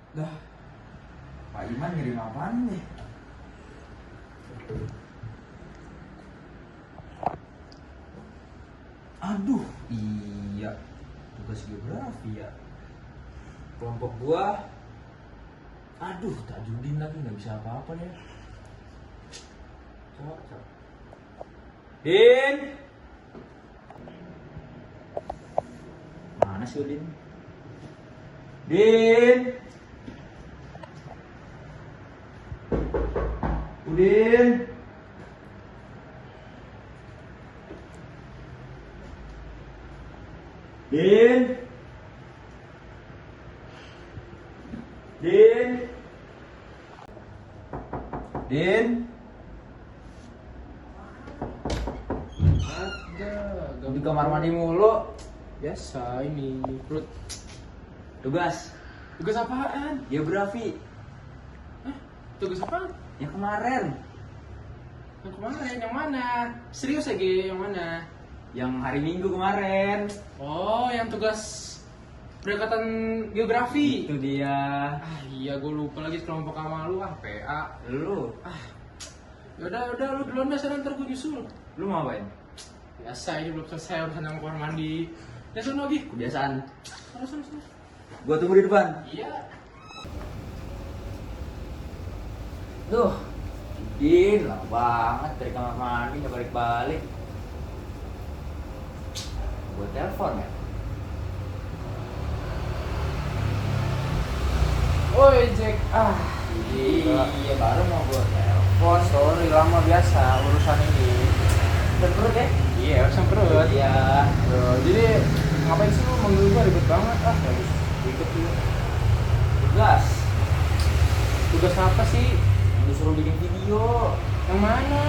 Dah, Pak Iman ngirim apaan nih? Aduh, iya, tugas geografi ya. Kelompok gua, aduh, Tajudin lagi nggak bisa apa-apa ya. Coba. Din, mana sih Udin? Din, Udin. Din. Din. Din. Ada, Di kamar mandi mulu. biasa ini perut. Tugas Tugas apaan? geografi Tugas apaan? yang kemarin. Yang kemarin? Yang mana? Serius aja yang mana? Yang hari Minggu kemarin. Oh, yang tugas pendekatan geografi. Itu dia. Ah iya, gue lupa lagi kelompok sama lu PA. Lu Yaudah, lu duluan dah sana, ntar gue nyusul. Lu mau ngapain? Biasa ini belum selesai urusan yang kamar mandi. Ya sono lagi. Kebiasaan. Sana. Gua tunggu di depan. Iya. Duh, Din, lama banget dari kamar mandi nggak balik-balik. Gua telepon ya. Woi Jack, Iya, baru mau gua telepon. sorry lama biasa urusan ini. Terus ya? Iya, urusan perut. Iya. Jadi ngapain sih lu manggil gua, ribet banget. Harus ribet dulu. Tugas. Tugas apa sih? Yang disuruh bikin video. Yang mana?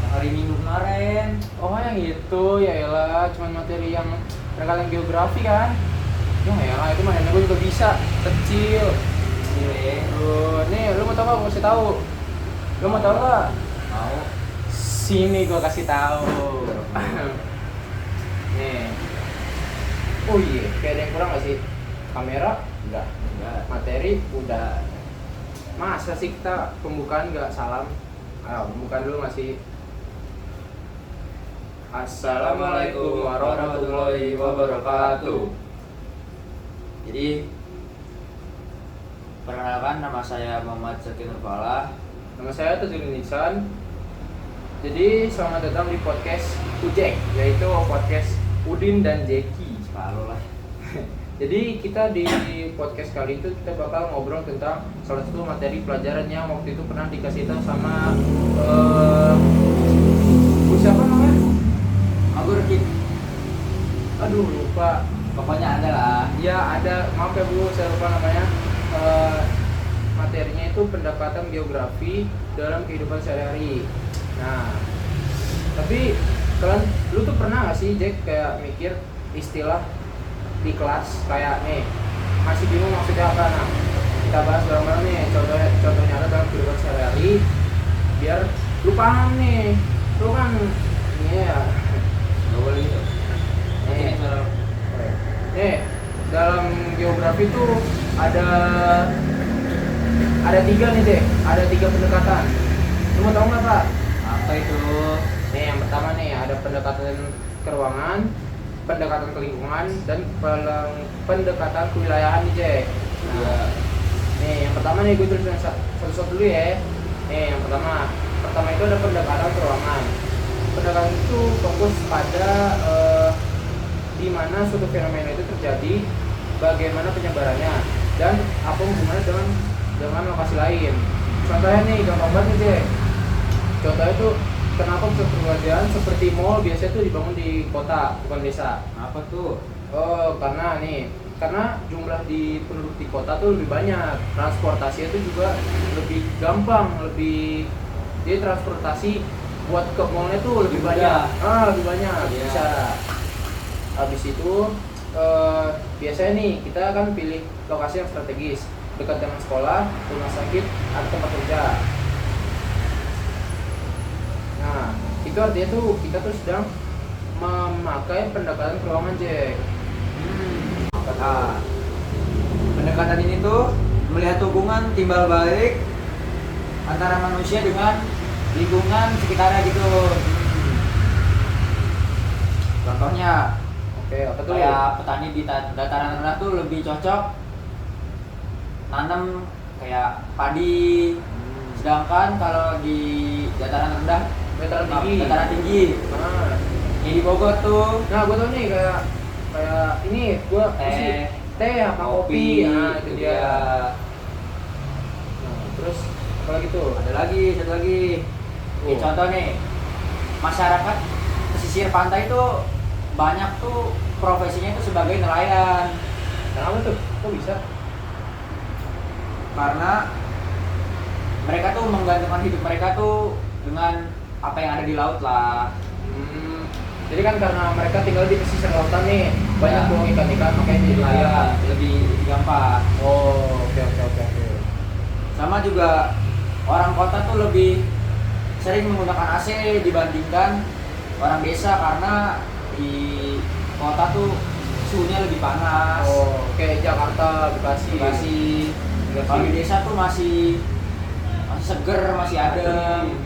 Yang hari Minggu kemarin. Oh yang itu, ya elah, cuman materi yang pendekatan geografi kan? Ya elah, itu mah gue juga bisa, kecil. Iya. Nih, lu mau tau gak? Gue kasih tahu. Lu mau tau gak? Mau. Sini gue kasih tahu. Nih. Oh iya, kayak ada yang kurang gak sih? Kamera? Udah. Enggak. Materi? Udah. Masa sih kita pembukaan gak salam? Ayo, pembukaan dulu masih. Assalamualaikum warahmatullahi wabarakatuh. Jadi perkenalkan, nama saya Muhammad Zakir Nurfala. Nama saya Tajudin Ihsan. Jadi selamat datang di podcast Ujek, yaitu podcast Udin dan Jeki. Kalau lah. Jadi kita di podcast kali itu kita bakal ngobrol tentang salah satu materi pelajaran yang waktu itu pernah dikasih tahu sama siapa namanya? Aku Rukit. Aduh lupa. Pokoknya ada lah. Ya ada, maaf ya Bu, saya lupa namanya. Materinya itu pendekatan geografi dalam kehidupan sehari-hari. Nah, tapi kalian, lu tuh pernah gak sih Jack kayak mikir istilah di kelas kayak nih masih bingung maksudnya apa? Nah, kita bahas bareng-bareng nih. Contohnya ada dalam kehidupan sehari-hari biar lu paham nih. Lu kan ini ya. Gak boleh gitu. Nih, dalam geografi tuh ada tiga nih deh, ada tiga pendekatan. Lu mau tahu nggak Pak? Apa itu? Nih yang pertama nih ada pendekatan ke ruangan, pendekatan ke lingkungan, dan pendekatan kewilayahan nih Jack. Nah, nih yang pertama nih gue tulis satu-satu dulu ya. Nih yang pertama itu ada pendekatan ke ruangan. Pendekatan itu fokus pada di mana suatu fenomena itu terjadi, bagaimana penyebarannya, dan apa hubungannya dengan lokasi lain. Contohnya nih, gampang banget nih Jack. Contohnya tuh kenapa pusat perbelanjaan seperti mall biasanya tuh dibangun di kota, bukan desa. Apa tuh? Oh, karena jumlah di penduduk di kota tuh lebih banyak, transportasinya tuh juga lebih gampang, jadi transportasi buat ke mallnya tuh lebih banyak. Lebih banyak. Iya. Bisa. Habis itu biasanya nih kita kan pilih lokasi yang strategis, dekat dengan sekolah, rumah sakit, atau tempat kerja. Nah, itu artinya tuh kita tuh sedang memakai pendekatan ke ruangan Jack. Nah, pendekatan ini tuh hubungan timbal balik antara manusia dengan lingkungan sekitarnya gitu. Contohnya Oke, apa tuh? kayak petani di dataran rendah tuh lebih cocok nanam kayak padi, sedangkan kalau di dataran rendah, Dataran tinggi. dataran tinggi, Nah, kayak di Bogor tuh nah gue tau nih kayak ini gue teh apa kopi. Nah, itu dia. Nah, terus apa lagi tuh? Ada lagi satu lagi. Ini Oh. contoh nih, masyarakat pesisir pantai itu banyak tuh profesinya itu sebagai nelayan. Kenapa tuh? Kok bisa? Karena mereka tuh menggantungkan hidup mereka tuh dengan apa yang ada di laut lah. Jadi kan karena mereka tinggal di pesisir lautan nih, banyak Ya. tuh ikan-ikan makanya jadi nelayan. Lebih gampang. Oh, oke. Sama juga orang kota tuh lebih sering menggunakan AC dibandingkan orang desa karena di kota tuh suhunya lebih panas. Oh, kayak Jakarta, Bekasi. Kalau di desa tuh masih seger, masih adem.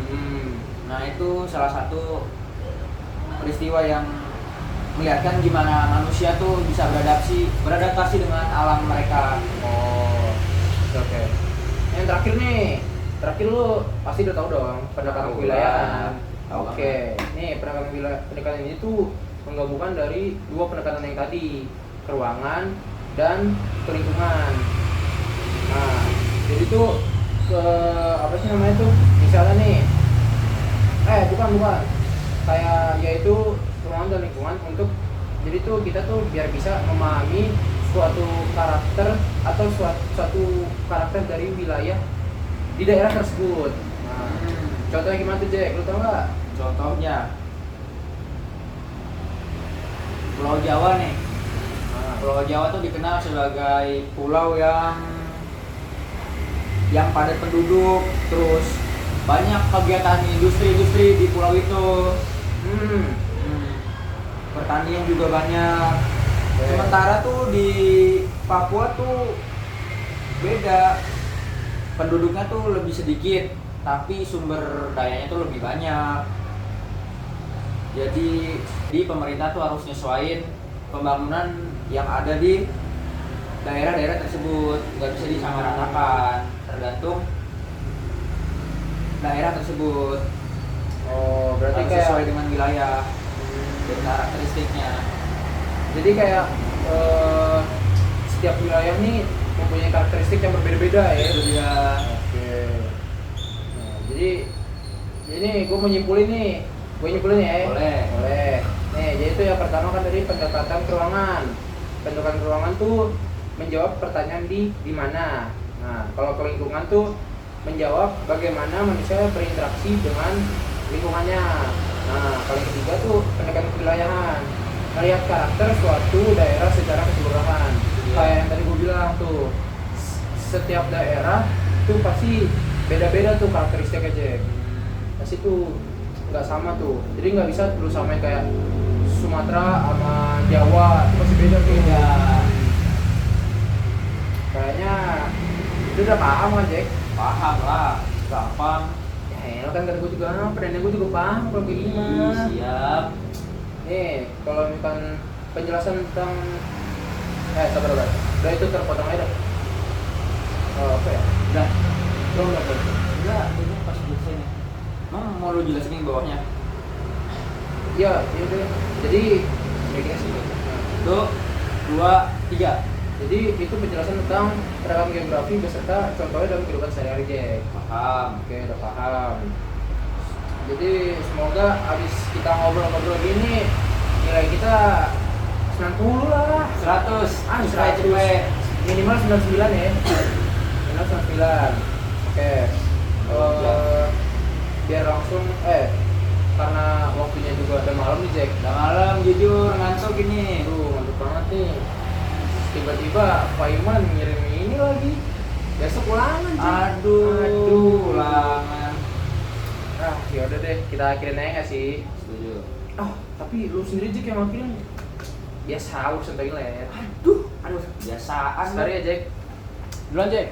Nah itu salah satu peristiwa yang melihatkan gimana manusia tuh bisa beradaptasi dengan alam mereka. Oh, oke. Yang terakhir lu pasti udah tahu dong pendekatan Tahu kewilayahan. lah. Tahu Oke, nih pendekatan ini tuh menggabungkan dari dua pendekatan yang tadi, keruangan dan kelingkungan. Nah, jadi tuh ke apa sih namanya tuh? Misalnya nih, bukan, kayak yaitu ruangan dan lingkungan untuk jadi tuh kita tuh biar bisa memahami suatu karakter atau suatu karakter dari wilayah di daerah tersebut. Nah, contohnya gimana tuh Jack? Lu tau nggak? Contohnya Pulau Jawa nih. Nah, Pulau Jawa tuh dikenal sebagai pulau yang padat penduduk, terus banyak kegiatan industri di pulau itu. Pertanian juga banyak. Sementara tuh di Papua tuh beda, penduduknya tuh lebih sedikit, tapi sumber dayanya tuh lebih banyak. Jadi pemerintah tuh harus nyesuaiin pembangunan yang ada di daerah-daerah tersebut, nggak bisa disamaratakan, tergantung daerah tersebut. oh berarti Harus kayak sesuai dengan wilayah dan karakteristiknya. jadi kayak setiap wilayah nih mempunyai karakteristik yang berbeda-beda ya. Itu dia. Oke. Nah, jadi ini gue nyimpulin ya. Boleh. Nih, jadi itu yang pertama kan dari pendekatan keruangan. Pendekatan keruangan tuh menjawab pertanyaan di mana. Nah, kalau ke lingkungan tuh menjawab bagaimana manusia berinteraksi dengan lingkungannya. Nah, kalau yang ketiga tuh pendekatan kewilayahan, melihat karakter suatu daerah secara keseluruhan. Kayak yang tadi gue bilang tuh, setiap daerah tuh pasti beda-beda tuh karakteristiknya Jack. Pasti tuh nggak sama tuh, jadi nggak bisa lu samain kayak Sumatera sama Jawa itu pasti beda tuh. Kayaknya itu udah paham kan Jack? Paham lah, gampang. Ya kan gue juga pedangnya gue juga paham kalau kayak gini. Siap. Nih kalau misalkan penjelasan tentang sabar. Udah itu terpotong aja dah. Oh, apa ya? Udah. Belum. Enggak, itu pas jelasin. Emang mau lu jelasin yang bawahnya? Iya udah. Jadi kayak sih. Tuh, 2, 3. Jadi itu penjelasan tentang penerapan geografi beserta contohnya dalam kehidupan sehari-hari Jack. Paham. Oke, udah paham. Jadi semoga abis kita ngobrol-ngobrol gini nilai kita 90 lah. 100. Supaya 100. cepet. Minimal 99 ya. Minimal 99. Oke. Biar langsung karena waktunya juga udah malam nih Jack. Udah malam, jujur ngantuk ini. Aduh, ngantuk banget nih. Tiba-tiba Pak Iman ngirim ini lagi. Besok ulangan Jack. Aduh, ulangan. Ya udah deh, kita akhirin aja nggak sih? Setuju. Tapi lu sendiri Jack yang akhirin. Ya sahur santai lah ya. Aduh, biasaan. Sebentar ya Jack. Duluan Jack.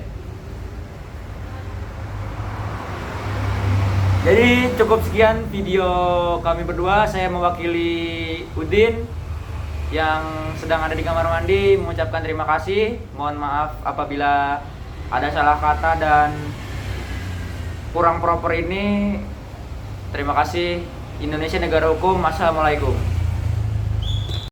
Jadi cukup sekian video kami berdua. Saya mewakili Udin yang sedang ada di kamar mandi mengucapkan terima kasih. Mohon maaf apabila ada salah kata dan kurang proper ini. Terima kasih. Indonesia negara hukum. Assalamualaikum.